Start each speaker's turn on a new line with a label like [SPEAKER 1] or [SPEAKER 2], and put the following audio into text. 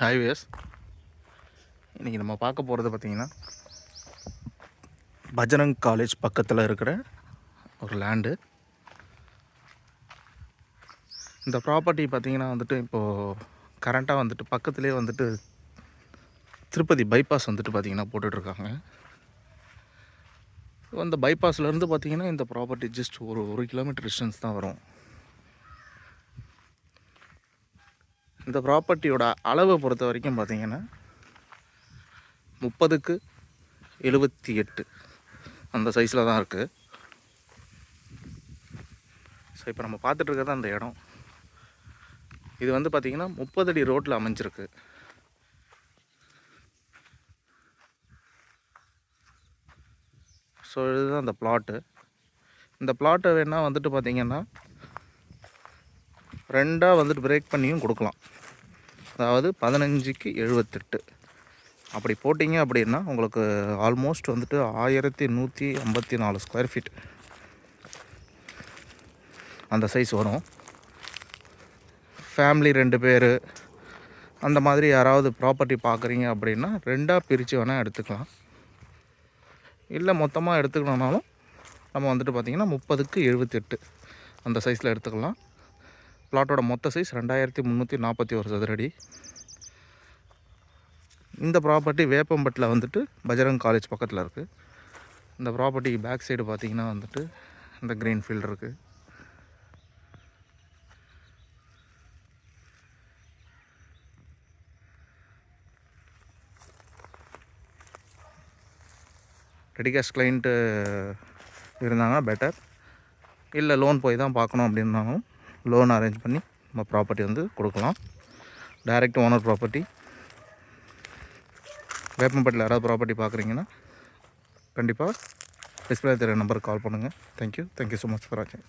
[SPEAKER 1] Highways இன்றைக்கி நம்ம பார்க்க போகிறது பார்த்திங்கன்னா பஜரங் காலேஜ் பக்கத்தில் இருக்கிற ஒரு லேண்டு. இந்த ப்ராப்பர்ட்டி பார்த்திங்கன்னா வந்துட்டு இப்போது கரண்ட்டாக வந்துட்டு பக்கத்துலேயே வந்துட்டு திருப்பதி பைபாஸ் வந்துட்டு பார்த்திங்கன்னா போட்டுட்ருக்காங்க. அந்த பைபாஸ்லேருந்து பார்த்திங்கன்னா இந்த ப்ராப்பர்ட்டி ஜஸ்ட் ஒரு கிலோமீட்டர் டிஸ்டன்ஸ் தான் வரும். இந்த ப்ராப்பர்ட்டியோட அளவை பொறுத்த வரைக்கும் பார்த்திங்கன்னா 30x78 அந்த சைஸில் தான் இருக்குது. ஸோ இப்போ நம்ம பார்த்துட்ருக்கிறது அந்த இடம். இது வந்து பார்த்திங்கன்னா 30 அடி ரோட்டில் அமைஞ்சிருக்கு. ஸோ இதுதான் அந்த பிளாட்டு. இந்த பிளாட்டை வேணால் வந்துட்டு பார்த்திங்கன்னா ரெண்டாக வந்துட்டு பிரேக் பண்ணியும் கொடுக்கலாம். அதாவது 15x78 அப்படி போட்டிங்க அப்படின்னா உங்களுக்கு ஆல்மோஸ்ட் வந்துட்டு 1154 ஸ்கொயர் ஃபீட் அந்த சைஸ் வரும். ஃபேமிலி 2 பேர் அந்த மாதிரி யாராவது ப்ராப்பர்ட்டி பார்க்குறீங்க அப்படின்னா ரெண்டாக பிரித்து வேணால் எடுத்துக்கலாம். இல்லை மொத்தமாக எடுத்துக்கணுன்னாலும் நம்ம வந்துட்டு பார்த்திங்கன்னா 30x78 அந்த சைஸில் எடுத்துக்கலாம். பிளாட்டோட மொத்த சைஸ் 2341 சதுரடி. இந்த ப்ராப்பர்ட்டி வேப்பம்பட்டில் வந்துட்டு பஜரங் காலேஜ் பக்கத்தில் இருக்குது. இந்த ப்ராப்பர்ட்டிக்கு பேக் சைடு பார்த்திங்கன்னா வந்துட்டு இந்த க்ரீன் ஃபீல்டு இருக்குது. ரெடி கேஷ் கிளைண்ட்டு இருந்தாங்கன்னா பெட்டர். இல்லை லோன் போய் தான் பார்க்கணும் அப்படின்னாலும் லோன் அரேஞ்ச் பண்ணி நம்ம ப்ராப்பர்ட்டி வந்து கொடுக்கலாம். Direct owner property. வேப்பம்பட்டில் யாராவது ப்ராப்பர்ட்டி பார்க்குறீங்கன்னா கண்டிப்பாக டிஸ்பிளே தெரிய நம்பருக்கு கால் பண்ணுங்கள். தேங்க்யூ ஸோ மச் ஃபார் வாட்சிங்.